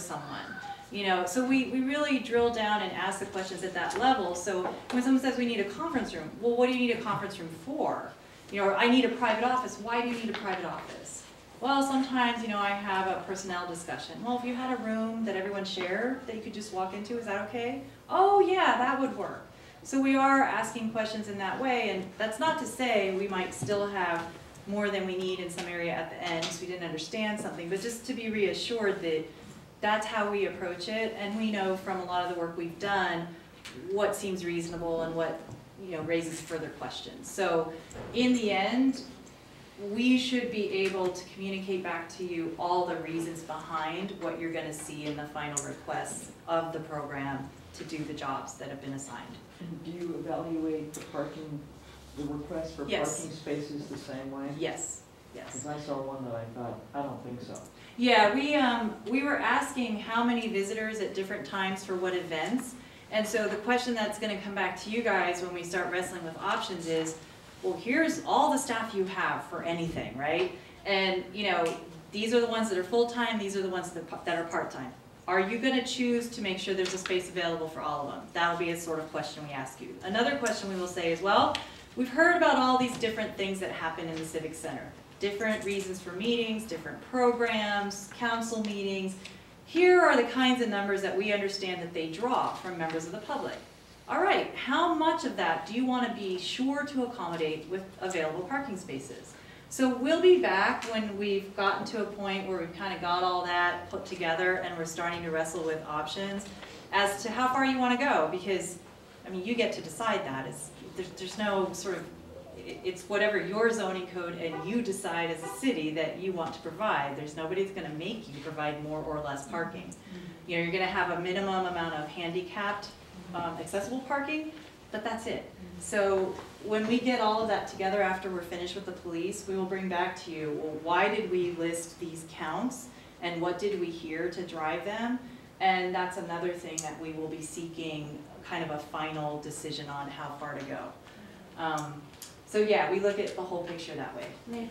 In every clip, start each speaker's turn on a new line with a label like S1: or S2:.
S1: someone. You know, so we really drill down and ask the questions at that level. So when someone says we need a conference room, well, what do you need a conference room for? You know, or I need a private office. Why do you need a private office? Well, sometimes, you know, I have a personnel discussion. Well, if you had a room that everyone shared that you could just walk into, is that okay? Oh yeah, that would work. So we are asking questions in that way, and that's not to say we might still have more than we need in some area at the end because we didn't understand something, but just to be reassured that that's how we approach it, and we know from a lot of the work we've done what seems reasonable and what, you know, raises further questions. So in the end, we should be able to communicate back to you all the reasons behind what you're going to see in the final requests of the program to do the jobs that have been assigned.
S2: And do you evaluate the parking, the request for
S1: Yes.
S2: parking spaces the same way?
S1: Yes, yes.
S2: Because I saw one that I thought, I don't think so.
S1: Yeah, we were asking how many visitors at different times for what events. And so the question that's going to come back to you guys when we start wrestling with options is, well, here's all the staff you have for anything, right? And, you know, these are the ones that are full-time, these are the ones that are part-time. Are you going to choose to make sure there's a space available for all of them? That'll be a sort of question we ask you. Another question we will say is, well, we've heard about all these different things that happen in the Civic Center. Different reasons for meetings, different programs, council meetings. Here are the kinds of numbers that we understand that they draw from members of the public. All right, how much of that do you want to be sure to accommodate with available parking spaces? So we'll be back when we've gotten to a point where we've kind of got all that put together and we're starting to wrestle with options as to how far you want to go, because, I mean, you get to decide that. There's no sort of, it's whatever your zoning code and you decide as a city that you want to provide. There's nobody that's going to make you provide more or less parking. You know, you're going to have a minimum amount of handicapped accessible parking, but that's it. So when we get all of that together after we're finished with the police, we will bring back to you, well, why did we list these counts and what did we hear to drive them? And that's another thing that we will be seeking kind of a final decision on how far to go. So yeah, we look at the whole picture that way.
S3: I mean,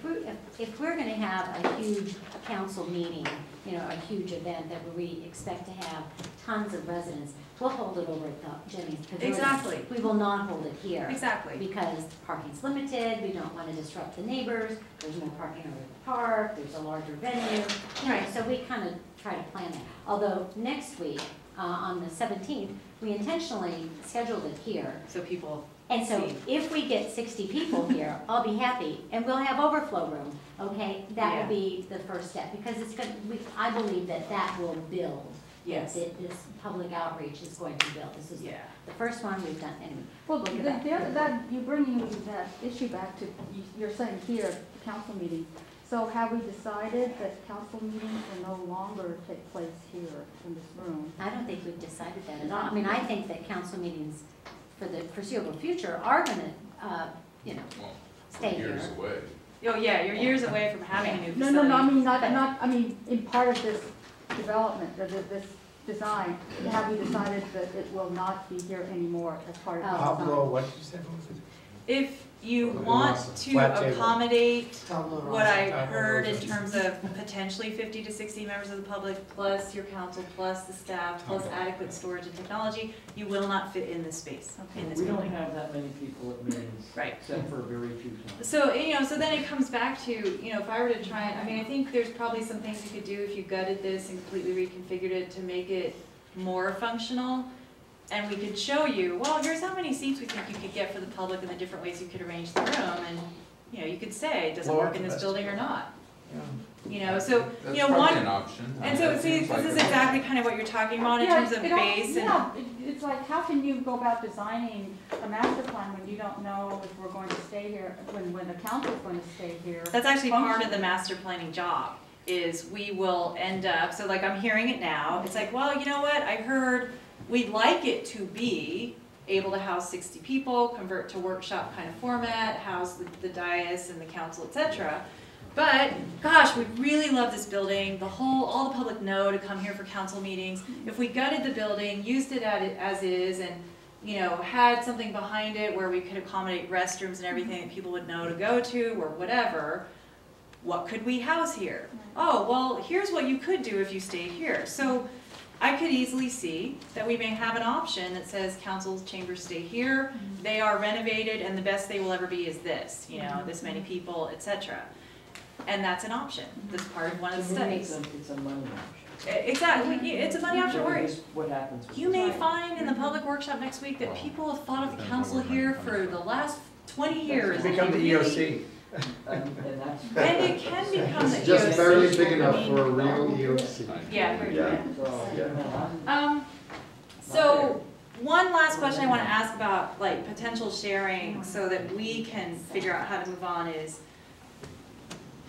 S3: if we're going to have a huge council meeting, you know, a huge event that we expect to have tons of residents, we'll hold it over at the Jenny's Pavilion.
S1: Exactly.
S3: We will not hold it here.
S1: Exactly.
S3: Because parking's limited, we don't want to disrupt the neighbors, there's no parking over the park, there's a larger venue. You know, so we kind of try to plan that. Although next week, on the 17th, we intentionally scheduled it here.
S1: So people
S3: And so if we get 60 people here, I'll be happy, and we'll have overflow room, okay? That will be the first step, because it's going to, I believe that that will build.
S1: Yes.
S3: This public outreach is going to build. This is the first one we've done. Anyway,
S4: well, that you bringing that issue back to, you're saying here at the council meeting. So have we decided that council meetings will no longer take place here in this room?
S3: I don't think we've decided that at all. I mean, I think that council meetings for the foreseeable future are going to, you know, stay here.
S5: Years away.
S1: Oh yeah, you're years away from having a new facility.
S4: No, I mean I mean in part of this development or this design, have we decided that it will not be here anymore as part of the design?
S6: Pablo, what did you say? What was it?
S1: If you want to accommodate what I heard in terms of potentially 50 to 60 members of the public, plus your council, plus the staff, plus adequate storage and technology, you will not fit in this space, in this
S2: We
S1: building.
S2: don't have that many people at meetings,
S1: Right.
S2: except for very few times.
S1: So, you know, so then it comes back to, you know, if I were to try and, I mean, I think there's probably some things you could do if you gutted this and completely reconfigured it to make it more functional. And we could show you, well, here's how many seats we think you could get for the public and the different ways you could arrange the room. And, you know, you could say, does it work in this building or not?
S6: Yeah.
S1: You know, so,
S5: That's
S1: you know,
S5: probably
S1: one,
S5: an option.
S1: and so, see, this is exactly kind of what you're talking about in terms of base and.
S4: It's like, how can you go about designing a master plan when you don't know if we're going to stay here, when the council's going to stay here?
S1: That's actually part of the master planning job, is we will end up, so like I'm hearing it now, it's like, well, you know what, I heard we'd like it to be able to house 60 people, convert to workshop kind of format, house the dais and the council, etc. But gosh, we really love this building. All the public know to come here for council meetings. If we gutted the building, used it as is, and you know, had something behind it where we could accommodate restrooms and everything that people would know to go to or whatever, what could we house here? Oh, well, here's what you could do if you stayed here. So I could easily see that we may have an option that says council chambers stay here, they are renovated, and the best they will ever be is this, you know, this many people, etc. And that's an option, that's part of one of the studies.
S2: It's a money option.
S1: Exactly, it's a money option,
S2: What
S1: or
S2: is- What happens? with
S1: you
S2: this?
S1: may find in the public workshop next week that people have thought of the council here for the last 20 years.
S5: Become the EOC.
S2: And that's.
S1: And it can become the EOC.
S7: It's just barely big
S1: I
S7: enough
S1: mean,
S7: for a real EOC.
S1: Yeah.
S7: Yeah.
S2: So,
S1: So, one last question I want to ask about like potential sharing so that we can figure out how to move on is,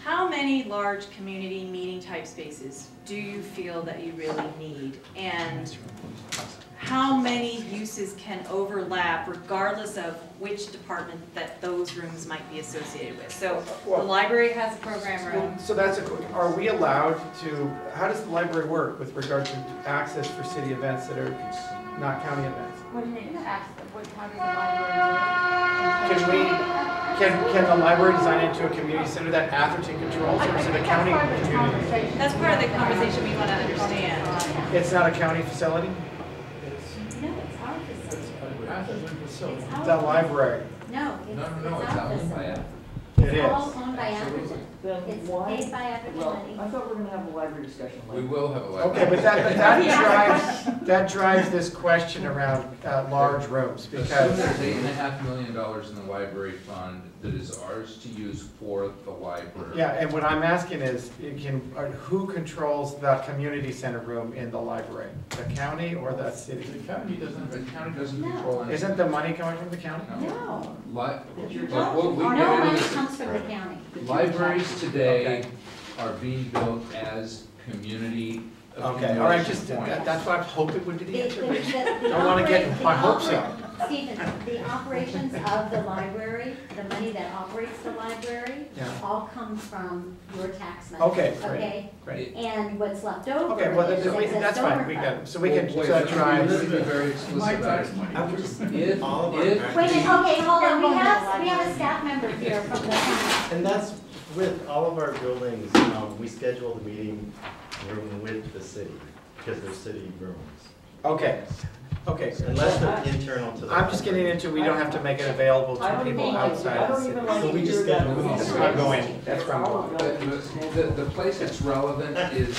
S1: how many large community meeting type spaces do you feel that you really need? And how many uses can overlap regardless of which department that those rooms might be associated with? So the library has a program room.
S5: So that's are we allowed to, how does the library work with regard to access for city events that are not county events?
S4: What do you mean, how does the library work?
S5: Can the library design into a community center that Atherton controls, or is it a county community?
S1: That's part of the conversation we want to understand.
S5: It's not a county facility?
S3: No, it's our facility. It's
S5: The
S3: our-
S5: library.
S3: No,
S8: No,
S3: it's
S8: it's
S3: our
S8: owned by
S3: facility.
S8: Atherton.
S5: It
S3: It's all
S5: is.
S3: owned by Atherton.
S2: Then
S3: It's
S2: why?
S3: paid by Atherton
S2: Well,
S3: money.
S2: I thought we were gonna have a library discussion
S8: We
S2: later.
S8: will have a library.
S5: Okay, but that drives this question around large rooms,
S8: Assume
S5: because,
S8: there's $8.5 million in the library fund that is ours to use for the library.
S5: yeah, and what I'm asking is, who controls the community center room in the library? The county or the city?
S8: The county doesn't control anything.
S5: Isn't the money coming from the county?
S3: No.
S2: It's your
S8: Look, we'll- we
S3: No
S8: get into
S3: money
S8: this.
S3: comes from the county.
S8: Libraries today
S5: Okay.
S8: are being built as community.
S5: Okay, all right, just,
S8: accumulation points.
S5: that's what I'm hoping would be the answer.
S3: The
S5: Don't wanna get my hopes up.
S3: Stephen, the operations of the library, the money that operates the library,
S5: Yeah.
S3: all comes from your tax money.
S5: Okay, great.
S3: Okay?
S5: Great.
S3: And what's left over
S5: Okay, well,
S3: is excess
S5: that's fine,
S3: donor
S5: we
S3: fund.
S5: got it. So we can
S8: Wait,
S5: drive.
S8: let's be very explicit about it. If,
S3: Wait a minute, okay, hold on, we have a staff member here from the county.
S9: And that's with all of our buildings, we schedule the meeting room with the city, because they're city rooms.
S5: Okay, okay.
S9: Unless they're internal to the.
S5: I'm just getting into, we don't have to make it available
S2: I
S5: to
S2: don't
S5: people
S2: even like,
S5: outside
S2: I
S5: of the
S2: don't
S5: city.
S2: even like
S9: So
S2: to
S9: we just
S2: hear that.
S9: get-
S5: That's where I'm going, that's where I'm going.
S8: the place that's relevant is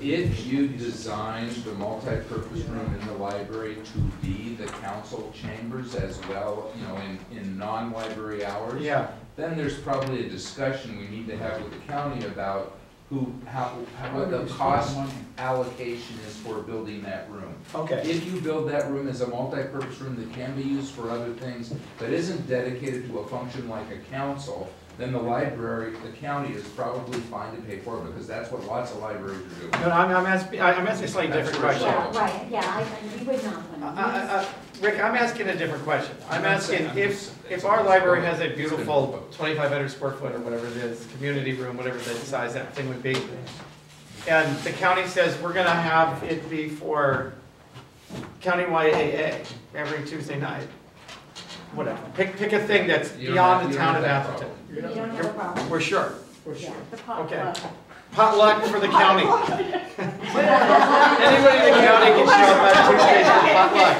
S8: if you designed the multi-purpose room in the library to be the council chambers as well, you know, in non-library hours.
S5: Yeah,
S8: Then there's probably a discussion we need to have with the county about what the cost allocation is for building that room.
S5: okay.
S8: If you build that room as a multi-purpose room that can be used for other things, that isn't dedicated to a function like a council, then the library, the county is probably fine to pay for it, because that's what lots of libraries are doing.
S5: No, I'm asking a slightly different question.
S3: Yeah, right, yeah, you would not want to.
S5: Rick, I'm asking a different question. I'm asking if our library has a beautiful 2,500 square foot or whatever it is, community room, whatever the size that thing would be, and the county says we're gonna have it be for countywide AA every Tuesday night, whatever. Pick a thing that's
S8: You don't
S5: beyond
S8: have-
S5: the
S8: you
S5: town
S8: don't
S5: of
S8: have that
S5: Atherton.
S3: You don't have a problem.
S5: We're sure.
S3: Yeah.
S5: Okay. Potluck for the county. Anybody in the county can show up on Tuesdays for potluck.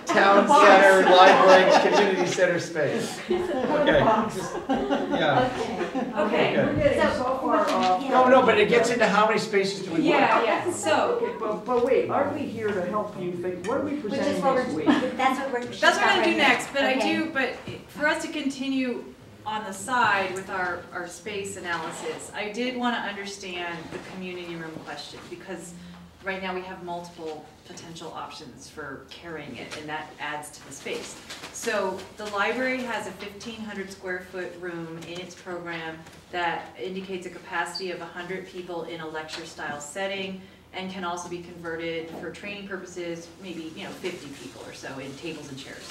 S5: Town center, library, community center space. Okay. Yeah.
S1: Okay,
S2: We're getting so far off.
S5: No, but it gets into how many spaces do we want?
S1: yeah, so,
S2: Okay, but wait, aren't we here to help you think, what are we
S3: Which is
S2: presenting
S3: what
S2: next week?
S3: that's what we're.
S1: that's what we're gonna do next, but I
S3: Okay.
S1: do, for us to continue on the side with our space analysis, I did wanna understand the community room question, because right now we have multiple potential options for carrying it, and that adds to the space. So the library has a 1,500 square foot room in its program that indicates a capacity of 100 people in a lecture style setting, and can also be converted for training purposes, maybe, 50 people or so in tables and chairs.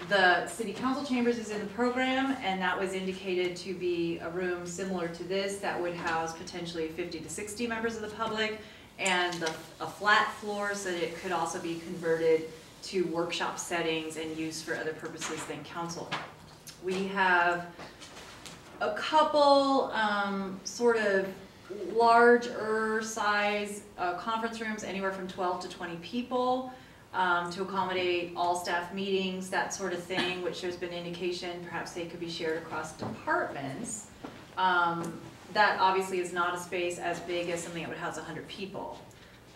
S1: The city council chambers is in the program, and that was indicated to be a room similar to this that would house potentially 50 to 60 members of the public, and a flat floor so that it could also be converted to workshop settings and used for other purposes than council. We have a couple sort of larger size conference rooms, anywhere from 12 to 20 people, to accommodate all staff meetings, that sort of thing, which there's been indication perhaps they could be shared across departments. That obviously is not a space as big as something that would house 100 people.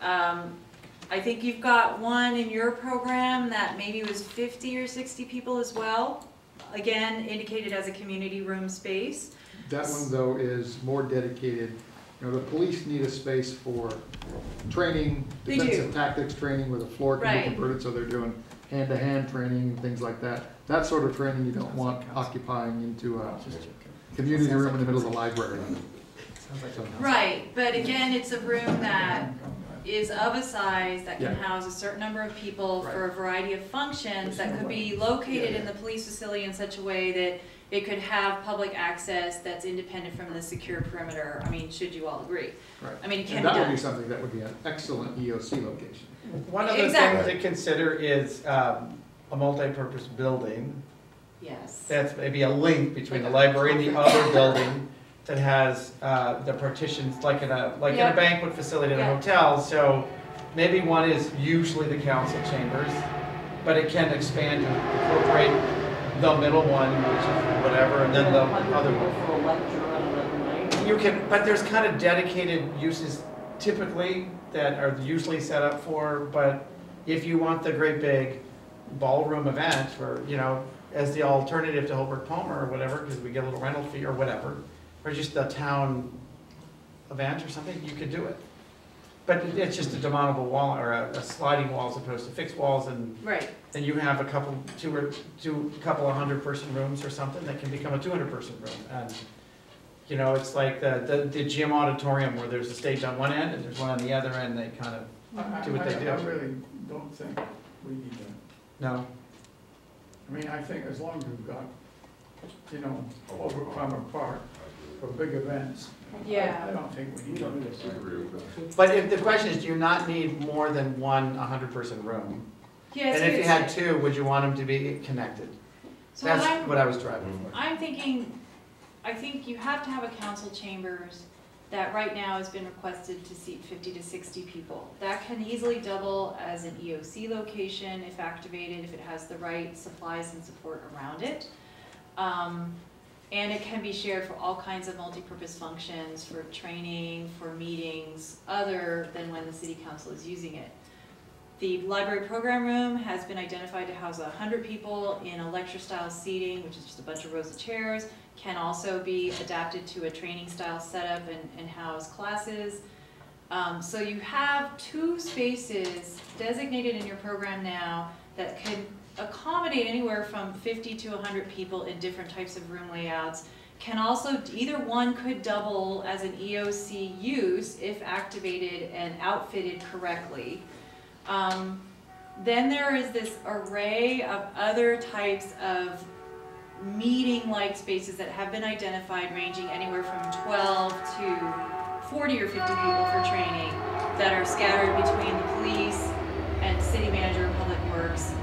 S1: I think you've got one in your program that maybe was 50 or 60 people as well. Again, indicated as a community room space.
S7: That one though is more dedicated. You know, the police need a space for training,
S1: They
S7: defensive
S1: do.
S7: tactics training where the floor can
S1: Right.
S7: be converted, so they're doing hand-to-hand training and things like that. That sort of training you don't want occupying into a community room in the middle of the library. So-
S1: Right, but again, it's a room that is of a size that can
S7: Yeah.
S1: house a certain number of people for a variety of functions that could be located in the police facility in such a way that it could have public access that's independent from the secure perimeter. I mean, should you all agree?
S7: Right.
S1: I mean, it can
S7: And
S1: be
S7: that would
S1: done.
S7: be something that would be an excellent EOC location.
S5: One of the
S1: Exactly.
S5: things to consider is a multi-purpose building.
S1: Yes.
S5: That's maybe a link between the library and the other building that has the partitions, like in a
S1: Yeah.
S5: banquet facility in a
S1: Yeah.
S5: hotel. So maybe one is usually the council chambers, but it can expand to incorporate the middle one, which is whatever, and then the other
S2: People
S5: one.
S2: for a lecture on another night.
S5: You can, but there's kind of dedicated uses typically that are usually set up for, but if you want the great big ballroom event or, you know, as the alternative to Holbrook Palmer or whatever, because we get a little rental fee or whatever, or just a town event or something, you could do it. But it's just a demountable wall or a sliding wall as opposed to fixed walls, and
S1: Right.
S5: then you have a couple, couple of 100-person rooms or something that can become a 200-person room. And, you know, it's like the gym auditorium where there's a stage on one end and there's one on the other end, they kind of do what they do.
S6: I really don't think we need that.
S5: No,
S6: I mean, I think as long as we've got, you know, over Palmer Park for big events.
S1: Yeah.
S6: I don't think we need that.
S5: but if the question is, do you not need more than one 100-person room?
S1: Yes.
S5: And if you had two, would you want them to be connected?
S1: So what
S5: That's what I was driving for.
S1: I'm thinking, I think you have to have a council chambers that right now has been requested to seat 50 to 60 people. That can easily double as an EOC location if activated, if it has the right supplies and support around it. And it can be shared for all kinds of multi-purpose functions, for training, for meetings, other than when the city council is using it. The library program room has been identified to house 100 people in a lecture-style seating, which is just a bunch of rows of chairs. Can also be adapted to a training-style setup and house classes. So you have two spaces designated in your program now that can accommodate anywhere from 50 to 100 people in different types of room layouts. Can also, either one could double as an EOC use if activated and outfitted correctly. Then there is this array of other types of meeting-like spaces that have been identified, ranging anywhere from 12 to 40 or 50 people for training, that are scattered between the police and city manager and public works.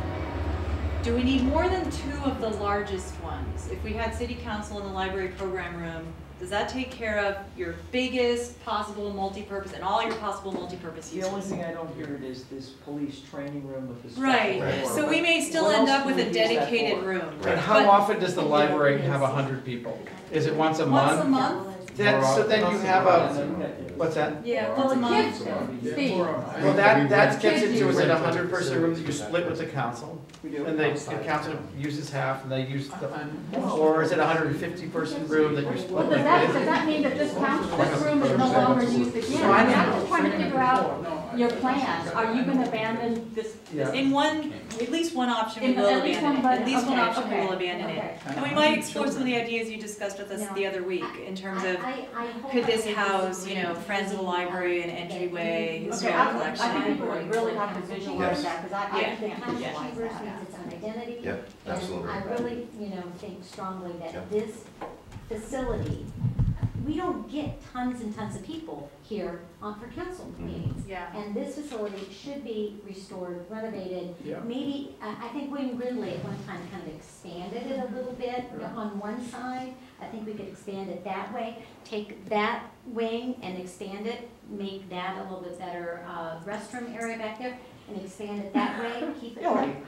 S1: Do we need more than two of the largest ones? If we had city council in the library program room, does that take care of your biggest possible multi-purpose and all your possible multi-purpose
S2: The only
S1: uses?
S2: thing I don't hear it is this police training room with this.
S1: Right, so we may still end up with a dedicated room.
S5: And how
S1: But
S5: often does the library have 100 people? Is it once a
S1: once a
S5: month?
S1: month?
S5: So then you have what's that?
S1: Yeah,
S4: Well,
S1: once a
S4: the
S1: month.
S4: kids, Steve,
S5: Well, that gets into, is it a 100-person room that you split with the council? And the council uses half and they use the, or is it a 150-person room that you
S4: well,
S5: split
S4: does that
S5: with?
S4: mean that this council, this room is no longer used again? I mean, I'm just trying to figure out your plans. Are you gonna abandon this?
S5: Yeah.
S1: In one, at least one option we
S4: In
S1: will
S4: at least
S1: abandon
S4: one
S1: it. At least one
S4: okay,
S1: option we
S4: okay,
S1: will abandon it.
S4: okay.
S1: And we might explore some of the ideas you discussed with us the other week in terms of, could this house, you know, Friends of the Library, an entryway,
S4: Okay,
S1: historical
S4: I
S1: collection?
S4: think people would really have to visualize
S10: Yes.
S4: that, because I
S1: Yeah.
S4: can't
S3: Council
S4: visualize
S3: Chambers
S4: that.
S3: needs its own identity.
S10: Yeah, absolutely.
S3: And I really, think strongly
S10: Yeah.
S3: that this facility, we don't get tons and tons of people here for council meetings.
S1: Yeah.
S3: And this facility should be restored, renovated.
S6: Yeah.
S3: Maybe, I think William Gridley at one time kind of expanded it a little bit on one side. I think we could expand it that way. Take that wing and expand it, make that a little bit better restroom area back there, and expand it that way, keep it.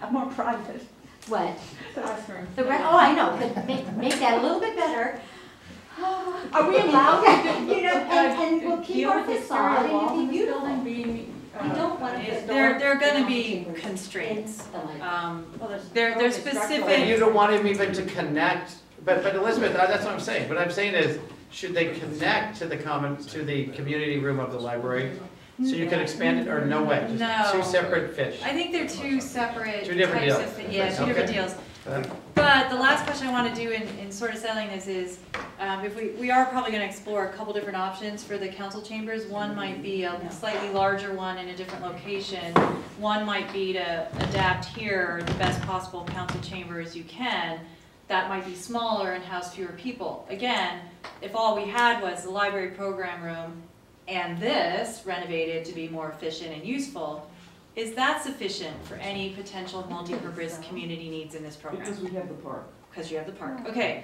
S4: More private.
S3: What?
S4: The restroom.
S3: Oh, I know, but make that a little bit better.
S4: Are we allowed to?
S3: You know, and we'll keep our facade, and it'll be beautiful.
S4: Building being,
S3: We don't want to put.
S1: There are gonna be constraints. There's
S5: And
S1: specific,
S5: you don't want him even to connect, but Elizabeth, that's what I'm saying. What I'm saying is, should they connect to the community room of the library? So you can expand it, or no way? Just
S1: No.
S5: two separate fish?
S1: I think they're two separate
S5: Two different
S1: types
S5: deals.
S1: of, yeah, two different
S5: Okay.
S1: deals. But the last question I want to do in sort of settling this is, if we are probably going to explore a couple different options for the council chambers. One might be a slightly larger one in a different location. One might be to adapt here the best possible council chamber as you can. That might be smaller and house fewer people. Again, if all we had was the library program room and this renovated to be more efficient and useful, is that sufficient for any potential multi-purpose community needs in this program?
S2: Because we have the park.
S1: Because you have the park. Okay.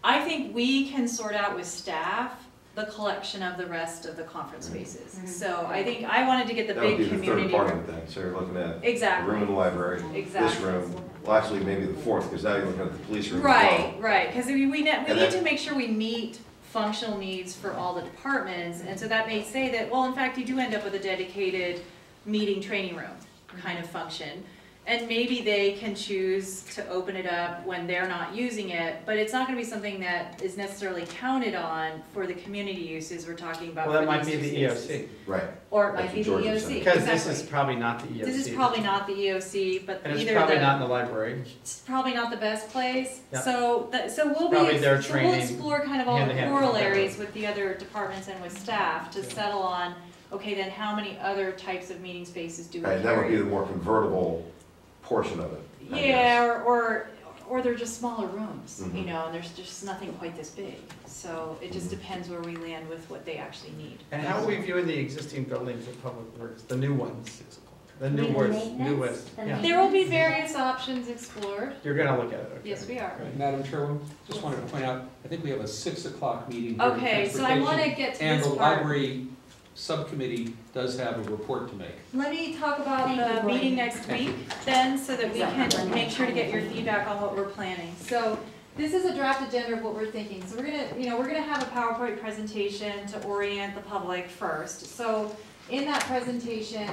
S1: I think we can sort out with staff the collection of the rest of the conference spaces. So I think I wanted to get the
S10: That would
S1: big
S10: be the
S1: community
S10: third part
S1: room.
S10: of the thing, so you're looking at the
S1: Exactly.
S10: room in the library, this
S1: Exactly.
S10: room, well, actually, maybe the fourth, because now you're looking at the police room as well.
S1: Right, right, because we need
S10: then-
S1: to make sure we meet functional needs for all the departments, and so that may say that, well, in fact, you do end up with a dedicated meeting training room kind of function. And maybe they can choose to open it up when they're not using it, but it's not gonna be something that is necessarily counted on for the community uses we're talking about.
S5: Well, that
S1: for
S5: might
S1: these
S5: be
S1: two
S5: the
S1: spaces.
S5: EOC,
S10: Right.
S1: Or it
S10: That's
S1: might be
S10: what
S1: the
S10: George was
S1: EOC,
S10: saying.
S5: because this is
S1: exactly.
S5: probably not the EOC.
S1: This is probably not the EOC, but
S5: And it's
S1: either
S5: probably
S1: the,
S5: not in the library.
S1: it's probably not the best place.
S5: Yeah.
S1: So we'll be,
S5: Probably their
S1: so we'll
S5: training,
S1: explore kind of all the
S5: hand-to-hand
S1: rural
S5: together.
S1: areas with the other departments and with staff to settle on, okay, then how many other types of meeting spaces do we
S10: And that would be
S1: carry?
S10: the more convertible portion of it. I
S1: Yeah,
S10: guess.
S1: or they're just smaller rooms, you
S10: Mhm.
S1: know, and there's just nothing quite this big. So it just depends where we land with what they actually need.
S5: And how are we viewing the existing buildings of Public Works, the new ones? The
S3: You mean the
S5: newest,
S3: maintenance? The
S5: yeah.
S1: There will be various options explored.
S5: You're gonna look at it, okay.
S1: Yes, we are.
S11: Madam Chairwoman, just wanted to point out, I think we have a 6 o'clock meeting. during
S1: Okay, so I want to
S11: transportation,
S1: get to
S11: And
S1: this
S11: the
S1: part.
S11: library subcommittee does have a report to make.
S1: Let me talk about
S3: Thank you,
S1: the
S3: Gordon.
S1: meeting next week then, so that we can make sure to get your feedback on what we're planning. So this is a draft agenda of what we're thinking. So we're gonna have a PowerPoint presentation to orient the public first. So in that presentation,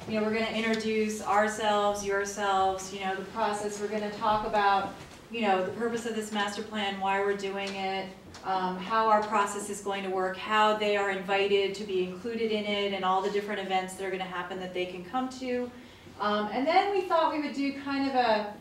S1: we're gonna introduce ourselves, yourselves, the process. We're gonna talk about, the purpose of this master plan, why we're doing it, how our process is going to work, how they are invited to be included in it, and all the different events that are gonna happen that they can come to. And then we thought we would do kind of a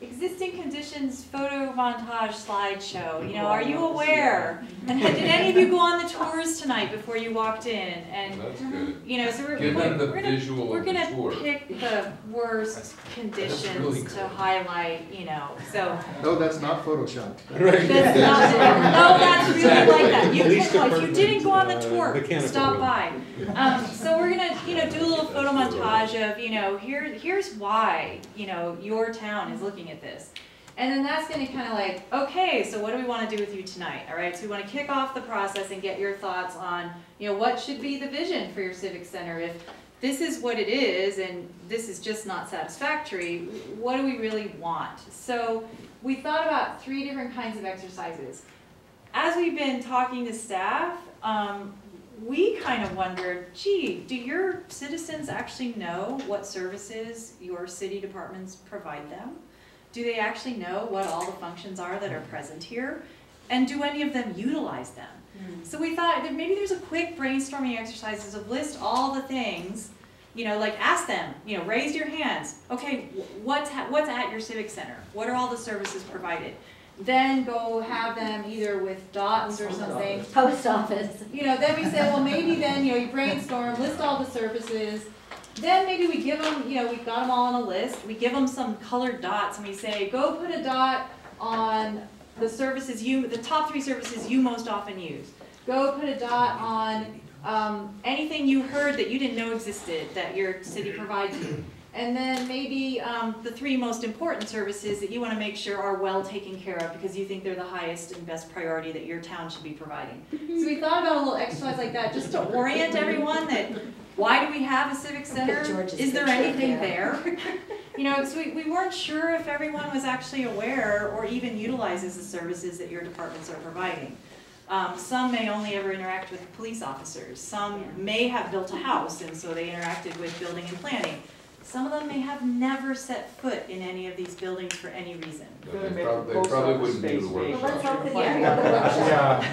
S1: existing conditions photo montage slideshow. Are you aware? And did any of you go on the tours tonight before you walked in? And
S8: That's good.
S1: so
S8: Give them the visual
S1: we're
S8: of the
S1: gonna
S8: tour.
S1: pick the worst
S8: really
S1: conditions to
S8: good.
S1: highlight, so.
S7: No, that's not Photoshop.
S1: That's not, no, that's really like that. You
S11: Police
S1: can, if you
S11: department,
S1: didn't go on the tour,
S11: mechanical
S1: stop
S11: room.
S1: by. So we're gonna, do a little photo montage of, here's why, your town is looking at this. And then that's gonna kinda like, okay, so what do we wanna do with you tonight, all right? So we wanna kick off the process and get your thoughts on, what should be the vision for your civic center? If this is what it is and this is just not satisfactory, what do we really want? So we thought about 3 different kinds of exercises. As we've been talking to staff, we kind of wondered, gee, do your citizens actually know what services your city departments provide them? Do they actually know what all the functions are that are present here? And do any of them utilize them? So we thought that maybe there's a quick brainstorming exercises of list all the things, like ask them, raise your hands. Okay, what's at your civic center? What are all the services provided? Then go have them either with dots or something.
S3: Post office.
S1: Then we said, well, maybe then, you brainstorm, list all the services. Then maybe we give them, we've got them all on a list. We give them some colored dots and we say, go put a dot on the services the top 3 services you most often use. go put a dot on anything you heard that you didn't know existed that your city provides you. And then maybe the 3 most important services that you want to make sure are well taken care of because you think they're the highest and best priority that your town should be providing. So we thought about a little exercise like that just to orient everyone that why do we have a civic center? Is there anything there? You know, so we weren't sure if everyone was actually aware or even utilizes the services that your departments are providing. Some may only ever interact with police officers. Some may have built a house and so they interacted with building and planning. Some of them may have never set foot in any of these buildings for any reason.
S8: They probably wouldn't do the workshop.
S3: Well, let's hope that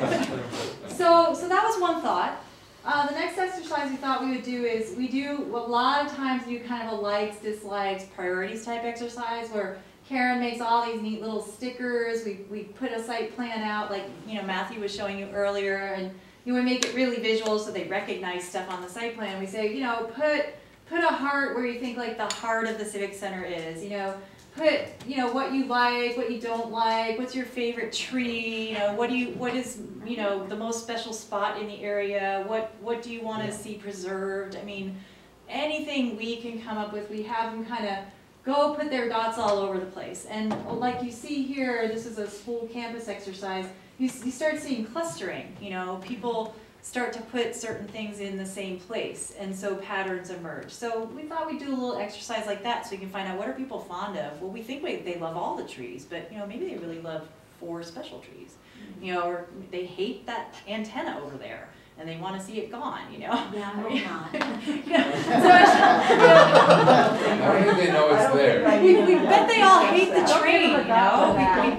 S1: So that was one thought. The next exercise we thought we would do is we do a lot of times do kind of a likes, dislikes, priorities type exercise where Karen makes all these neat little stickers. We put a site plan out like Matthew was showing you earlier, and we make it really visual so they recognize stuff on the site plan. We say put a heart where you think like the heart of the Civic Center is. Put what you like, what you don't like, what's your favorite tree, what is the most special spot in the area, what do you want to see preserved. I mean, anything we can come up with, we have them kind of go put their dots all over the place. And like you see here, this is a school campus exercise, you start seeing clustering, people start to put certain things in the same place, and so patterns emerge. So we thought we'd do a little exercise like that so we can find out what are people fond of. Well, we think they love all the trees, but maybe they really love 4 special trees, or they hate that antenna over there and they want to see it gone,
S3: Yeah, I hope not.
S8: How do they know it's there?
S1: We bet they all hate the train,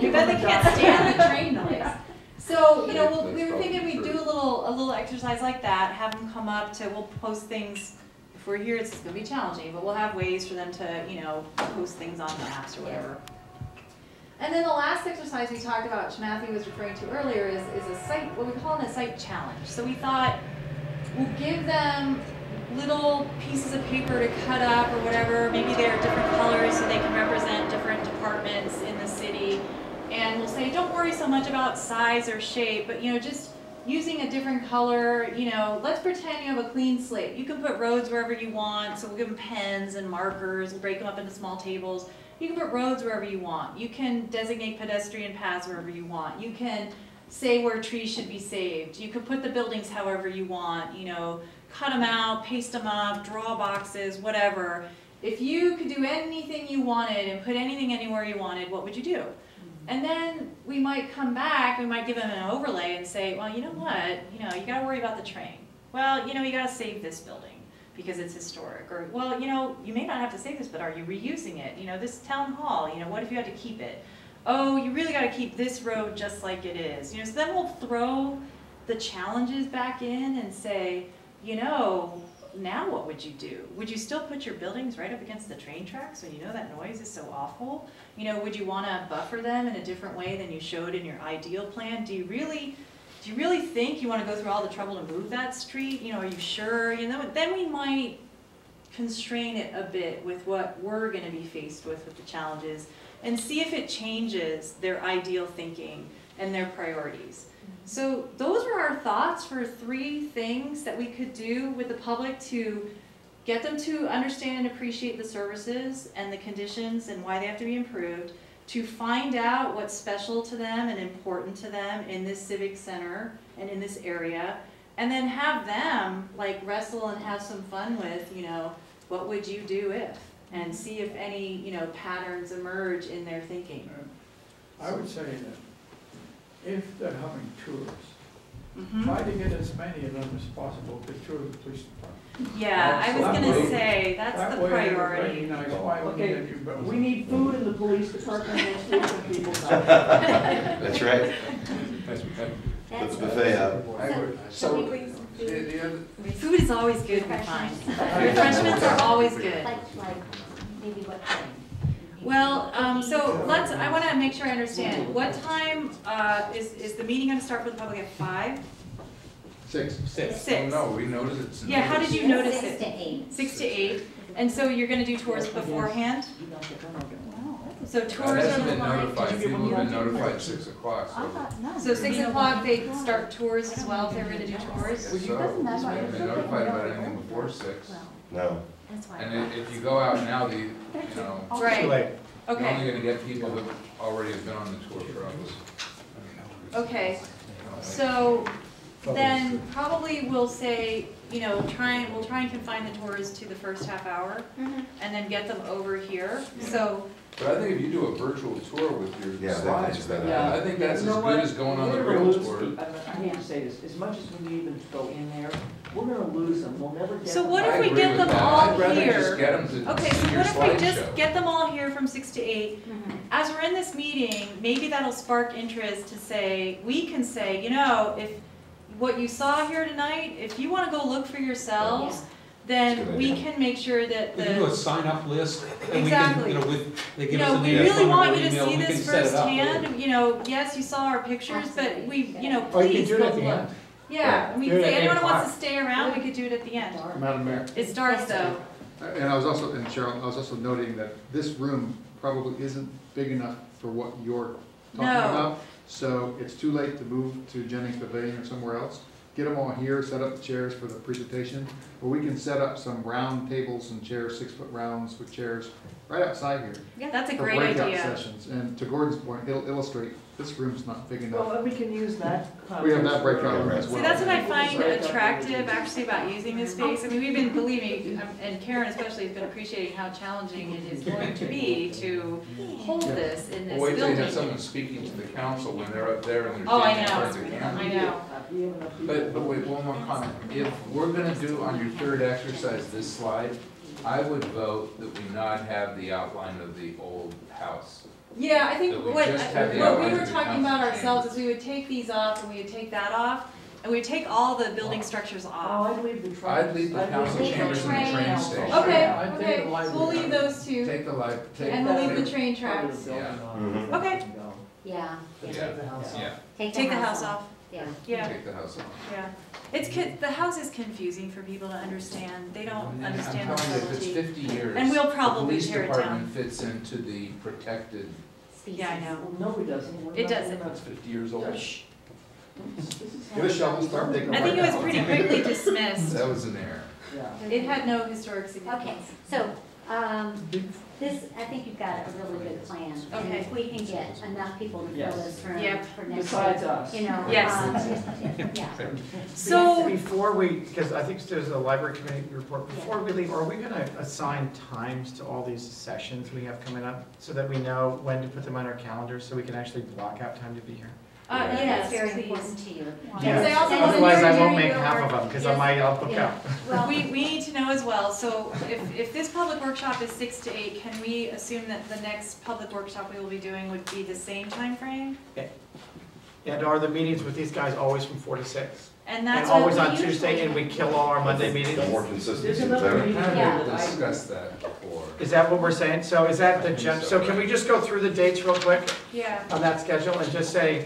S1: we bet they can't stand the train noise. So, we were thinking we'd do a little exercise like that, have them come up we'll post things. If we're here, it's going to be challenging, but we'll have ways for them to, post things on maps or whatever. And then the last exercise we talked about, which Matthew was referring to earlier, is a site, what we call a site challenge. So we thought we'll give them little pieces of paper to cut up or whatever. Maybe they're different colors so they can represent different departments in the city. And we'll say, don't worry so much about size or shape, but just using a different color, let's pretend you have a clean slate. You can put roads wherever you want, so we'll give them pens and markers and break them up into small tables. You can put roads wherever you want. You can designate pedestrian paths wherever you want. You can say where trees should be saved. You can put the buildings however you want, cut them out, paste them up, draw boxes, whatever. If you could do anything you wanted and put anything anywhere you wanted, what would you do? And then we might come back, we might give them an overlay and say, well, you know what, you gotta worry about the train. Well, you gotta save this building because it's historic. Or, well, you may not have to save this, but are you reusing it? This town hall, what if you had to keep it? Oh, you really gotta keep this road just like it is. So then we'll throw the challenges back in and say, now what would you do? Would you still put your buildings right up against the train tracks when that noise is so awful? Would you want to buffer them in a different way than you showed in your ideal plan? Do you really think you want to go through all the trouble to move that street? Are you sure? Then we might constrain it a bit with what we're going to be faced with the challenges and see if it changes their ideal thinking and their priorities. So those were our thoughts for 3 things that we could do with the public to get them to understand and appreciate the services and the conditions and why they have to be improved, to find out what's special to them and important to them in this civic center and in this area, and then have them wrestle and have some fun with, what would you do if, and see if any, patterns emerge in their thinking.
S6: I would say that if they're having tours, try to get as many of them as possible to tour the police department.
S1: Yeah, I was gonna say, that's the priority.
S2: Okay, we need food in the police department next week when people come.
S10: That's right. Put the buffet out.
S1: Food is always good, we find. Refreshments are always good.
S3: Like maybe what time?
S1: Well, I want to make sure I understand. What time is the meeting going to start for the public at 5?
S7: 6.
S1: 6.
S8: Oh, no, we noticed it's.
S1: Yeah, how did you notice
S3: 6
S1: it?
S3: to 8.
S1: 6 to 8. And so you're going to do tours beforehand? So
S8: That
S1: tours
S8: hasn't
S1: are
S8: been notified, people have been notified at 6 o'clock,
S4: I
S8: so.
S4: thought, no.
S1: So 6 o'clock, they start tours as well, if they were gonna do tours?
S8: So,
S4: Doesn't matter.
S8: we haven't been notified about anything before 6.
S3: Well,
S10: No.
S3: that's why.
S8: And if you go out now, you know,
S1: Right.
S5: Too late.
S8: you're only
S1: Okay,
S8: gonna get people that already have been on the tour probably.
S1: okay. So then probably we'll say, you know, we'll try and confine the tours to the first half hour
S3: Mhm.
S1: and then get them over here. So,
S8: But I think if you do a virtual tour with your
S10: Yeah,
S8: slides,
S10: that's better.
S2: Yeah.
S8: I think that's
S2: You
S8: as
S2: know
S8: good
S2: what?
S8: as going on the
S2: We're gonna
S8: real
S2: lose
S8: tour.
S2: I hate to say this, as much as we need them to go in there, we're gonna lose them, we'll never get
S1: So
S2: them
S1: what
S2: back.
S1: if we
S8: I agree
S1: get
S8: with
S1: them
S8: that.
S1: all
S8: I'd rather
S1: here?
S8: just get them to
S1: okay, so
S8: see your
S1: what if we just
S8: slideshow.
S1: get them all here from 6 to 8?
S3: Mhm.
S1: As we're in this meeting, maybe that'll spark interest to say, we can say, you know, if what you saw here tonight, if you wanna go look for yourselves,
S3: Yeah.
S1: then
S10: That's a good
S1: we
S10: idea.
S1: can make sure that
S11: We can do a
S1: the,
S11: sign-up list, and we
S1: Exactly.
S11: can, they
S1: you
S11: give us
S1: know,
S11: a
S1: we
S11: name,
S1: really
S11: phone number,
S1: want you to
S11: email,
S1: see
S11: we can
S1: this
S11: set it up.
S1: firsthand, you know, yes, you saw our pictures, but we, you know,
S6: Or you can
S1: please
S6: do
S1: go
S6: it at the
S1: look.
S6: end.
S1: Yeah, I mean,
S6: Do it
S1: say
S6: at
S1: anyone who
S6: 8
S1: wants to stay around, we could do it at the end.
S7: Madam Mayor,
S1: It starts though.
S7: and I was also, and Cheryl, I was also noting that this room probably isn't big enough for what you're talking
S1: No.
S7: about. So it's too late to move to Jennings Pavilion or somewhere else. Get them all here, set up the chairs for the presentation, or we can set up some round tables and chairs, 6-foot rounds with chairs right outside here.
S1: Yeah, that's a
S7: for
S1: great
S7: breakout
S1: idea.
S7: sessions. And to Gordon's point, it'll illustrate, this room's not big enough.
S2: Well, we can use that.
S7: We have that breakout room as well.
S1: See, that's what I find attractive actually about using this space. I mean, we've been, believe me, and Karen especially has been appreciating how challenging it is going to be to hold this in this
S8: Well, wait till you have
S1: building.
S8: someone speaking to the council when they're up there and they're
S1: Oh, I
S8: standing in front of the
S1: know,
S8: camera.
S1: I know.
S8: But wait, one more comment. If we're gonna do on your third exercise this slide, I would vote that we not have the outline of the old house.
S1: Yeah, I think
S8: That we
S1: what
S8: just have the
S1: we
S8: outline
S1: were
S8: of the
S1: talking about
S8: council
S1: ourselves is we would take these off and we would take that off, and we'd take all the building structures
S2: Oh,
S1: off.
S2: I'd leave the trains.
S8: I'd leave the council
S3: leave the
S8: chambers and the train
S3: train.
S8: station.
S1: Okay,
S6: I'd take
S1: okay,
S6: the
S1: so
S6: library
S1: we'll leave
S6: out.
S1: those two,
S8: Take the light, take.
S1: and we'll leave the
S8: take-
S1: train
S2: Part of
S1: tracks.
S2: the building
S10: Mhm.
S2: on.
S1: Okay.
S3: Yeah, yeah.
S8: Yeah, yeah,
S1: Take the house off,
S3: Yeah.
S1: yeah.
S8: take the house off.
S1: Yeah, the house is confusing for people to understand, they don't
S8: And
S1: understand
S8: I'm
S1: the
S8: telling you, if it's
S1: subtlety.
S8: 50 years.
S1: And we'll probably tear it
S8: The police department
S1: down.
S8: fits into the protected,
S1: Yeah, I know.
S2: Well, no, it doesn't. We're
S1: It
S2: not-
S1: doesn't.
S2: we're not-
S8: that's 50 years old.
S2: Shh. This is
S7: Get a shovel, start digging.
S1: I think it
S7: right
S1: was
S7: now.
S1: pretty quickly dismissed,
S8: That was an error.
S2: Yeah.
S1: it had no historic
S3: Okay,
S1: significance.
S3: so, this, I think you've got a really good plan. And
S1: Okay.
S3: if we can get enough people to fill
S2: Yes.
S3: this room
S1: Yep.
S3: for next week,
S2: Besides us.
S3: you know.
S1: Yes.
S3: Yeah.
S1: So,
S5: Before we, because I think there's a library committee report, before we leave, are we gonna assign times to all these sessions we have coming up? So that we know when to put them on our calendar, so we can actually block out time to be here?
S3: That's
S1: yes,
S3: very
S1: please.
S3: important to you.
S1: Because I also
S3: And-
S1: wanna
S5: Otherwise, I
S1: encourage
S5: won't
S1: you
S5: make
S1: to
S5: half
S1: work-
S5: of them, because I
S3: Yes.
S5: might, I'll book
S3: Yeah.
S5: out.
S3: Well,
S1: We need to know as well, so if this public workshop is 6 to 8, can we assume that the next public workshop we will be doing would be the same time frame?
S5: And are the meetings with these guys always from 4 to 6?
S1: And
S5: And
S1: that's what
S5: always
S1: we
S5: on
S1: usually.
S5: Tuesday, and we kill all our Monday
S10: The
S5: meetings?
S10: more consistency,
S2: There's
S10: the
S2: another
S10: better.
S2: meeting.
S3: Yeah.
S2: that I-
S8: Discussed that before.
S5: Is that what we're saying? So is that the gem, so can we just go through the dates real quick
S1: Yeah,
S5: on that schedule and just say,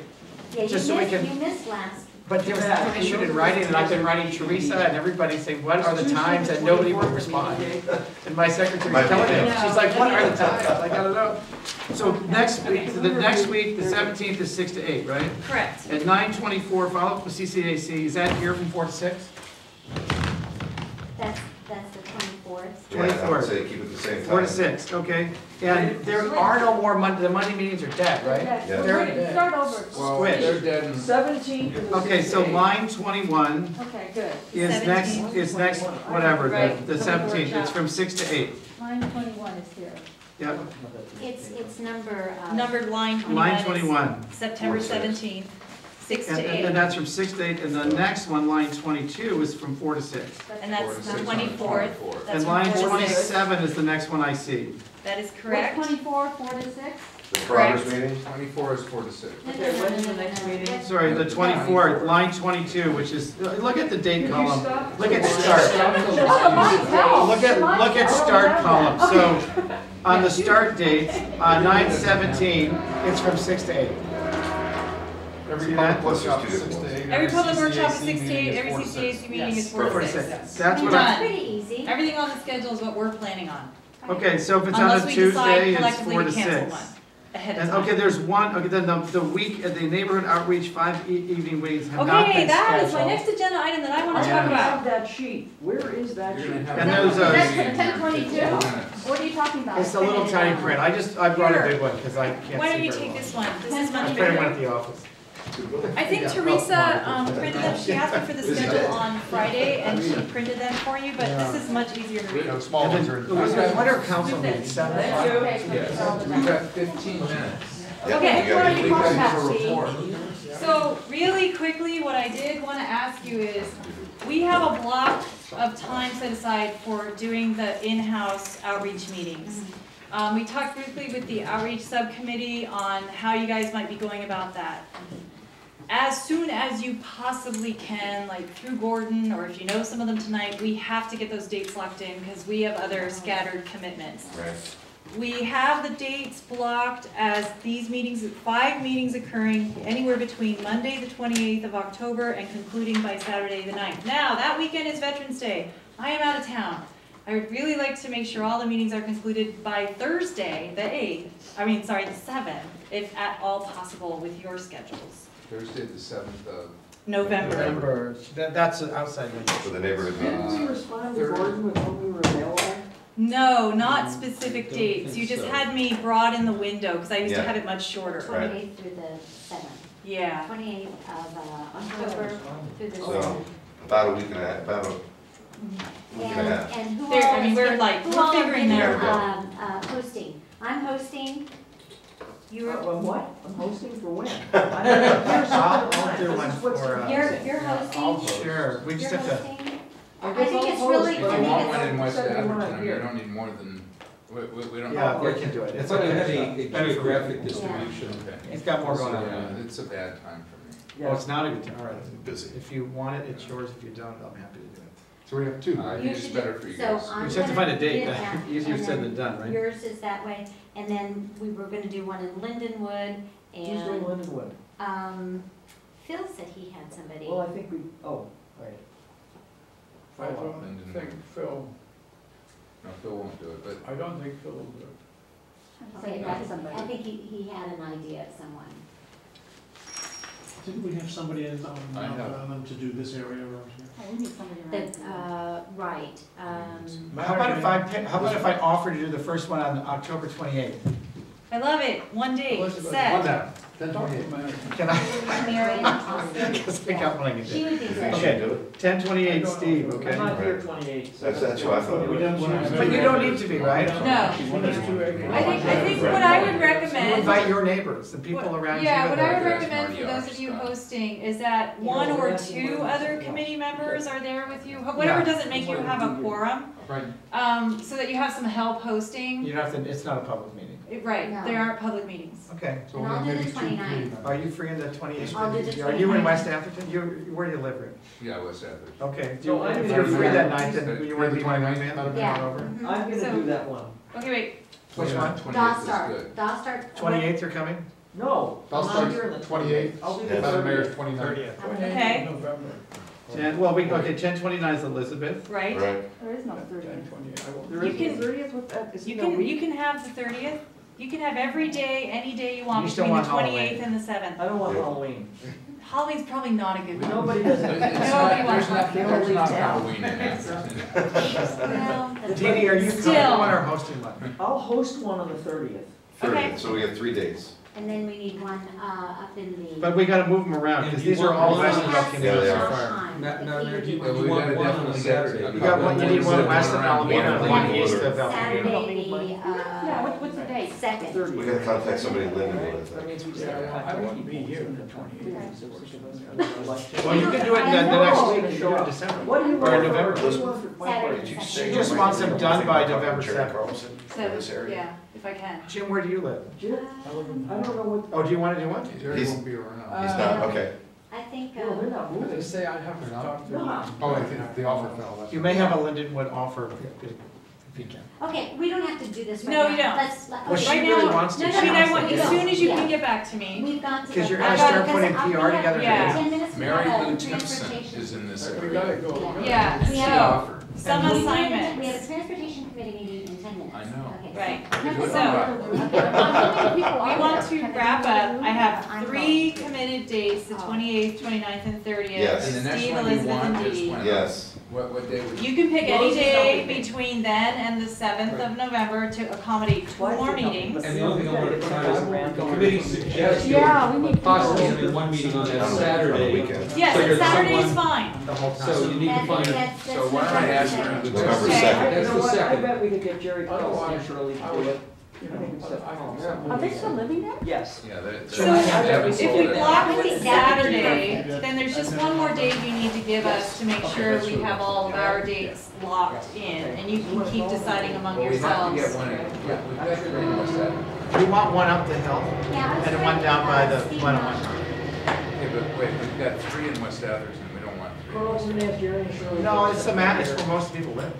S3: yeah,
S5: just so we can-
S3: you missed last.
S5: but there was nothing issued in writing, and I've been writing Teresa and everybody saying, what are the times, and nobody would respond. And my secretary's telling me, she's like, what are the times? I gotta know. So next week, the 17th is 6 to 8, right?
S1: correct.
S5: At 9:24, follow up with CCAC, is that here from 4 to 6?
S3: That's the 24th.
S10: Yeah, I would
S5: 24th.
S10: say keep it the same time.
S5: 4 to 6, okay. And there are no more the Monday meetings are dead, right?
S10: Yeah.
S4: We're ready. Start over.
S8: Well,
S5: Squish.
S8: they're dead in
S2: 17th and the
S5: Okay, so
S2: 16th.
S5: line 21
S4: Okay, good.
S5: is next, whatever,
S1: Right.
S5: the 17th, it's from 6 to 8.
S4: Line 21 is here.
S5: Yep,
S3: It's number.
S1: Numbered line 21
S5: line
S1: is
S5: 21.
S1: September
S10: 4 to 6.
S1: 17th, 6
S5: And
S1: to 8.
S5: and that's from 6 to 8, and the next one, line 22, is from 4 to 6.
S1: And
S8: 4
S1: that's
S8: to
S1: the
S8: 6 on the
S1: 24th.
S8: 24th.
S1: That's
S5: And
S1: from
S5: line
S1: 4 to 6.
S5: 27 is the next one I see.
S1: That is
S4: What's
S1: correct.
S4: 24, 4 to 6?
S10: The progress
S1: Correct.
S10: meeting?
S8: 24 is 4 to 6.
S2: Okay, when's the next meeting?
S5: Sorry, the 24th, line 22, which is, look at the date
S2: Did you
S5: column.
S2: stop?
S5: Look at
S2: Stop.
S5: start.
S4: Oh, mine helps.
S5: Look at start column. So on the start date, 9/17, it's from 6 to 8. See that?
S10: Plus there's two different ones.
S1: Every public workshop is 6 to 8, every CCAC meeting is 4 to 6.
S5: That's what
S1: Done.
S5: I,
S3: Pretty easy.
S1: Everything on the schedule is what we're planning on.
S5: Okay, so if it's on
S1: Unless
S5: a
S1: we
S5: Tuesday,
S1: decide
S5: it's
S1: collectively
S5: 4
S1: to
S5: to
S1: cancel
S5: 6.
S1: one ahead of
S5: And,
S1: time.
S5: okay, there's one, okay, then the week, the neighborhood outreach 5 evening weeks have not
S1: Okay,
S5: been
S1: that is my
S5: scheduled.
S1: next agenda item that I wanna
S2: I
S1: talk
S2: have
S1: about.
S2: that sheet. Where is that
S8: You're
S2: sheet?
S8: gonna have.
S5: And
S8: a
S5: there's a-
S4: That's
S8: meeting
S4: at
S8: in
S4: 10:22?
S8: 15 minutes.
S4: What are you talking about?
S5: It's a little tiny print, I brought a big one, because I can't see very well.
S1: Why don't you take this one? This is
S5: I
S1: much
S5: printed one
S1: bigger.
S5: at the office.
S1: I think
S5: Yeah.
S1: Teresa printed them, she asked me for the schedule on Friday and she printed them for you, but this is much easier to read.
S7: No, small ones are in the back.
S5: What are council meetings, 7 o'clock?
S8: Yes, we've got 15 minutes.
S1: Okay,
S4: What are you
S8: We've got
S4: talking
S8: to
S4: about, Steve?
S8: report.
S1: so really quickly, what I did wanna ask you is, we have a block of time set aside for doing the in-house outreach meetings. We talked briefly with the outreach subcommittee on how you guys might be going about that. As soon as you possibly can, like through Gordon, or if you know some of them tonight, we have to get those dates locked in, because we have other scattered commitments.
S10: Right.
S1: We have the dates blocked as these meetings, 5 meetings occurring anywhere between Monday, the 28th of October, and concluding by Saturday, the 9th. Now, that weekend is Veterans Day. I am out of town. I would really like to make sure all the meetings are concluded by Thursday, the 7th, if at all possible with your schedules.
S8: Thursday, the 7th of.
S1: November.
S5: November, that's an outside meeting.
S10: For the neighborhood
S2: Didn't
S10: meetings.
S2: we respond to Gordon with when we were available?
S1: No, not specific
S11: don't
S1: dates. You
S11: think
S1: just
S11: so.
S1: had me broaden the window, because I used to
S10: Yeah.
S1: have it much shorter.
S3: 28th through the 7th.
S1: Yeah.
S3: 28th of October through the
S10: So,
S3: 7th.
S10: about a week and a half, about a week and a half.
S3: And who
S1: There-
S3: all
S1: I mean,
S3: is
S1: we're
S3: gonna-
S1: like-
S3: who
S1: we're
S3: all is
S1: figuring
S3: gonna,
S10: that
S3: hosting? I'm hosting. You're,
S2: What? I'm hosting for when?
S5: I'll do one for,
S3: you're hosting.
S5: sure, we
S3: You're
S5: just have to,
S3: hosting.
S2: I
S3: I
S2: guess
S3: think
S2: I'll
S3: it's
S2: host,
S3: really,
S2: but
S8: If
S3: I
S8: you
S3: think
S8: want
S3: it's,
S8: one in West
S2: Said you weren't
S8: Atherton, I mean,
S2: here.
S8: you don't need more than, we don't.
S5: yeah, we can do it.
S11: It's like to have a geographic distribution.
S8: Okay.
S5: He's got more going on.
S8: Yeah, it's a bad time for me.
S5: Oh, it's not a good time, all right.
S10: Busy.
S5: If you want it, it's yours, if you don't, I'm happy to do it.
S7: So we have 2.
S8: I think it's
S3: should
S8: better
S3: do-
S8: for you
S3: so
S8: guys.
S3: I'm
S5: We just have to
S3: gonna
S5: find a date,
S3: do that,
S5: easier
S3: and
S5: said
S3: then
S5: than done, right?
S3: Yours is that way, and then we were gonna do one in Lindenwood,
S2: Who's doing
S3: and,
S2: Lindenwood?
S3: Phil said he had somebody.
S2: Well, I think we, right.
S6: I don't think Phil,
S8: No, Phil won't do it, but
S6: I don't think Phil will do it.
S3: Okay,
S4: Say
S3: that's,
S4: that's somebody.
S3: I think he had an idea of someone.
S12: Didn't we have somebody in
S8: I have.
S12: Island to do this area around here?
S4: Oh, we need somebody around.
S3: That, right,
S5: How about if I offer to do the first one on October 28th?
S1: I love it. One date,
S6: Elizabeth,
S1: set.
S5: One now.
S6: Talk to
S7: 10:28.
S6: Mary.
S5: Can I?
S3: Marion Austin.
S5: Because I got one I can
S3: She
S5: do.
S3: would be
S10: You
S3: good.
S10: think she
S5: Okay.
S10: can do it?
S5: 10:28, Steve,
S2: I'm
S5: okay?
S2: not here 28. so
S10: That's what I thought.
S12: We don't want to-
S5: But you don't need to be, right?
S1: No.
S6: There's 2 acres.
S1: I think what I would
S5: You
S1: recommend.
S5: invite your neighbors, the people around you.
S1: Yeah, what I would
S8: That's
S1: recommend
S8: Marty
S1: for those of you
S8: Armstrong.
S1: hosting is that one
S2: Yeah,
S1: or
S2: that's
S1: two
S2: what-
S1: other committee members are there with you, whatever
S5: Yeah.
S1: doesn't make you have a quorum,
S7: Right.
S1: so that you have some help hosting.
S5: You don't have to, it's not a public meeting.
S1: Right,
S3: No.
S1: there aren't public meetings.
S5: Okay.
S7: So
S3: And
S7: we'll
S3: I'll
S7: have
S3: do
S7: maybe
S3: the
S7: 2
S3: 29th.
S7: committee members.
S5: Are you free on the 28th?
S3: I'll do the
S5: Are you in
S3: 29th.
S5: West Atherton? Where do you live, Rick?
S8: yeah, West Atherton.
S5: Okay,
S2: So I'm
S5: if
S2: gonna
S5: you're
S2: do
S5: free
S2: that.
S5: that night, then you
S7: You're
S5: want to
S7: the
S5: be my
S7: 29th,
S5: man?
S7: that'll be
S3: Yeah.
S5: Over.
S3: Mhm.
S2: I'm gonna
S1: So-
S2: do that one.
S1: Okay, wait,
S5: Which one?
S8: 28th is
S3: Dostart,
S8: good.
S3: Dostart.
S5: 28th you're coming?
S2: No,
S7: I'll
S2: I'm
S7: start
S2: not here on the
S7: 28th.
S2: I'll do the
S7: Madam Mayor's
S2: 30th.
S7: 29th.
S6: 28th
S1: Okay.
S6: of November.
S5: 10:29 is Elizabeth.
S1: right?
S10: Right.
S4: There is no 30th.
S6: 10:28. I won't.
S2: There
S1: You
S2: is
S1: can-
S2: the 30th with that, is
S1: You
S2: no
S1: can,
S2: week?
S1: you can have the 30th, you can have every day, any day you want
S5: You still
S1: between the
S5: want
S1: 28th
S5: Halloween.
S1: and the 7th.
S2: I don't want Halloween.
S1: Halloween's probably not a good one.
S2: Nobody does
S8: It's
S2: it.
S8: not,
S1: Nobody wants
S8: there's not
S2: to-
S8: Halloween in Atherton.
S3: Well, that's-
S5: Dee Dee, are you coming
S1: Still.
S5: one or hosting one?
S2: I'll host one on the 30th.
S1: Okay.
S10: 30th, so we have 3 dates.
S3: And then we need one, up in the.
S5: But we gotta move them around, because
S11: And you
S5: these are all
S11: want
S5: West
S11: one-
S5: Atherton
S3: Has
S10: Yeah, they
S5: communities
S10: are.
S5: so far.
S3: time.
S11: Now,
S3: If
S11: now,
S3: he
S11: Mayor,
S3: would
S11: do you
S3: do
S8: Well, we
S11: want
S8: gotta
S11: one on
S8: definitely
S11: a
S8: get-
S11: Saturday?
S5: You got one, you need one west of
S10: One
S5: Alameda,
S10: in
S5: one
S10: Lindenwood
S5: east
S10: or-
S5: of Alameda.
S3: Saturday,
S4: Yeah, what's the date?
S3: second.
S2: 30th.
S10: We gotta contact somebody in Lindenwood, I
S2: That
S10: think.
S2: means we just
S6: Yeah,
S2: gotta
S6: I
S2: contact
S6: won't be
S2: people.
S6: here on the 28th.
S5: Well, you can do it the next week, you can do it in December.
S2: What do you
S5: Or
S2: want?
S5: in
S2: for-
S5: November.
S2: what do you want for my
S3: Saturday.
S2: party?
S5: She just wants them done by November 7th.
S1: So, yeah, if I can.
S5: Jim, where do you live?
S2: Jim, I don't know what,
S5: Oh, do you wanna do one?
S7: Jerry
S10: He's-
S7: won't be around.
S10: He's not, okay.
S3: I think,
S2: no, they're not
S6: They
S2: moving.
S6: say I have to talk to.
S2: No.
S7: Oh, I think the offer fell. that's-
S5: You may have a Lindenwood offer if you can.
S3: okay, we don't have to do this right
S1: No,
S3: now.
S1: you don't.
S5: Well, she
S1: Right
S5: really
S1: now-
S5: wants to.
S3: no,
S5: She
S1: I mean, I
S5: wants
S1: want,
S5: to
S1: as
S5: do
S1: soon as you
S3: Yeah.
S1: can get back to me.
S3: We've got to.
S5: Because you're
S1: gonna
S3: I've
S1: start
S3: got-
S5: putting
S3: because
S5: PR
S3: we have-
S5: together
S1: Yeah.
S3: 10 minutes, we
S8: Mary
S3: have a
S8: Lou Timpson
S3: transportation.
S8: is in this
S6: We
S8: area.
S6: gotta go.
S1: Yeah,
S3: We
S8: She
S3: have-
S8: offered.
S1: some
S3: We have a
S1: assignments.
S3: transportation committee meeting in 10 minutes. minutes.
S8: I know.
S3: Okay,
S1: Right.
S8: We do it
S1: So-
S8: online.
S1: We want to wrap up. I have 3 committed dates, the 28th, 29th, and 30th.
S10: Yes.
S8: And the next
S1: Steve,
S8: one you
S1: Elizabeth,
S8: want
S1: and
S8: is
S1: Dee.
S8: when?
S10: Yes.
S8: What day would you?
S1: You can pick any
S2: Most
S1: day
S2: of them.
S1: between then and the 7th of November to accommodate 2 more meetings.
S11: And the only thing I want to try is, the committee suggested
S4: Yeah, we need
S11: possibly
S4: people.
S11: having one meeting on that
S10: On the
S11: Saturday.
S10: weekend.
S1: Yes,
S11: So
S1: and
S11: you're
S1: Saturday is
S11: someone-
S1: fine.
S5: The whole
S11: So you need to find,
S3: That's
S8: So why don't I ask her?
S10: November
S1: Okay.
S10: 2nd.
S11: that's the
S2: I
S11: second.
S2: bet we could get Jerry Cross
S6: Otherwise,
S2: naturally to
S6: I
S2: do
S6: would,
S2: it.
S6: you
S2: I think it's
S6: know,
S2: a-
S6: I can.
S2: oh,
S4: Are they still living there?
S2: Yes.
S8: Yeah, that.
S1: So
S8: haven't
S1: if
S8: sold
S1: we
S8: it.
S1: block
S3: That would
S1: the
S3: be- that would be
S1: Saturday,
S12: perfect.
S1: then there's just one more date you need to give us to make sure we have all of our dates locked in, and you can keep deciding among
S8: Well, we have to get
S1: yourselves.
S8: one, yeah, we've got three in West Adams.
S5: You want one up the hill
S3: Yeah, I was
S5: and
S3: trying
S5: one
S3: to
S5: down by the
S3: Steve
S5: 101.
S8: Okay, but wait, we've got 3 in West Atherton, we don't want 3.
S2: Carl's gonna ask Jerry and Shirley.
S5: No, it's the mat, it's where most people live.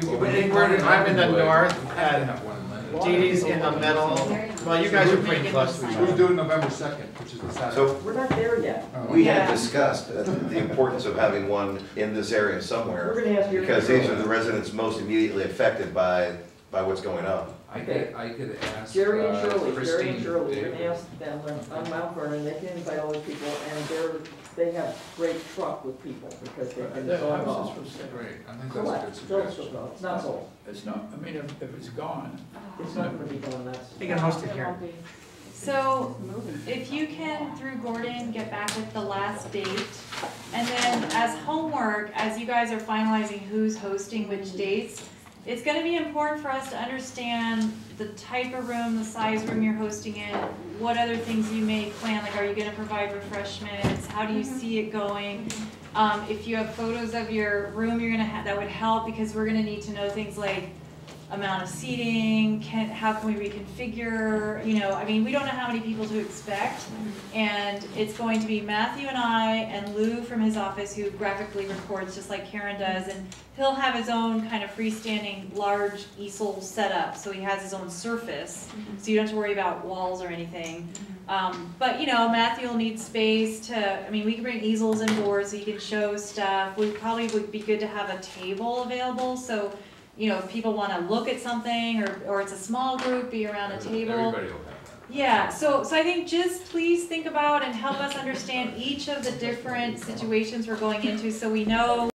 S8: Well,
S5: I'm
S8: we need
S5: in
S8: one
S5: the
S8: Lindenwood.
S5: north,
S8: We have to
S5: and
S8: have one in Lindenwood.
S5: Dee Dee's in the middle. Well, you guys are pretty close to each
S7: Who's
S5: other.
S7: doing November 2nd, which is the Saturday?
S10: So
S2: We're not there yet.
S7: Oh.
S10: we had
S1: Yeah.
S10: discussed the importance of having one in this area
S2: We're
S10: somewhere,
S2: gonna ask Jerry.
S10: because these are the residents most immediately affected by what's going on.
S8: I could ask
S2: Jerry and Shirley, Jerry
S8: Christine
S2: and Shirley, we're
S8: Davis.
S2: gonna ask them on Mount Vernon, they can invite all these people, and they have great truck with people, because they've been
S6: The
S2: going
S6: house
S2: off.
S6: is for sale.
S8: Great, I think that's a good
S2: Correct,
S8: suggestion.
S2: it's not sold,
S6: It's not, I mean, if it's gone,
S2: it's not gonna be done, that's.
S5: You can host it here.
S1: So if you can, through Gordon, get back with the last date, and then as homework, as you guys are finalizing who's hosting which dates, it's gonna be important for us to understand the type of room, the size room you're hosting in, what other things you may plan, like are you gonna provide refreshments, how do you see it going? If you have photos of your room you're gonna have, that would help, because we're gonna need to know things like amount of seating, how can we reconfigure, you know, I mean, we don't know how many people to expect. And it's going to be Matthew and I and Lou from his office, who graphically records just like Karen does, and he'll have his own kind of freestanding large easel setup, so he has his own surface, so you don't have to worry about walls or anything. But you know, Matthew will need space to, I mean, we can bring easels indoors so he can show stuff. We probably would be good to have a table available, so you know, if people want to look at something, or it's a small group, be around a table.
S8: Everybody will have that.
S1: Yeah, so I think just please think about and help us understand each of the different situations we're going into, so we know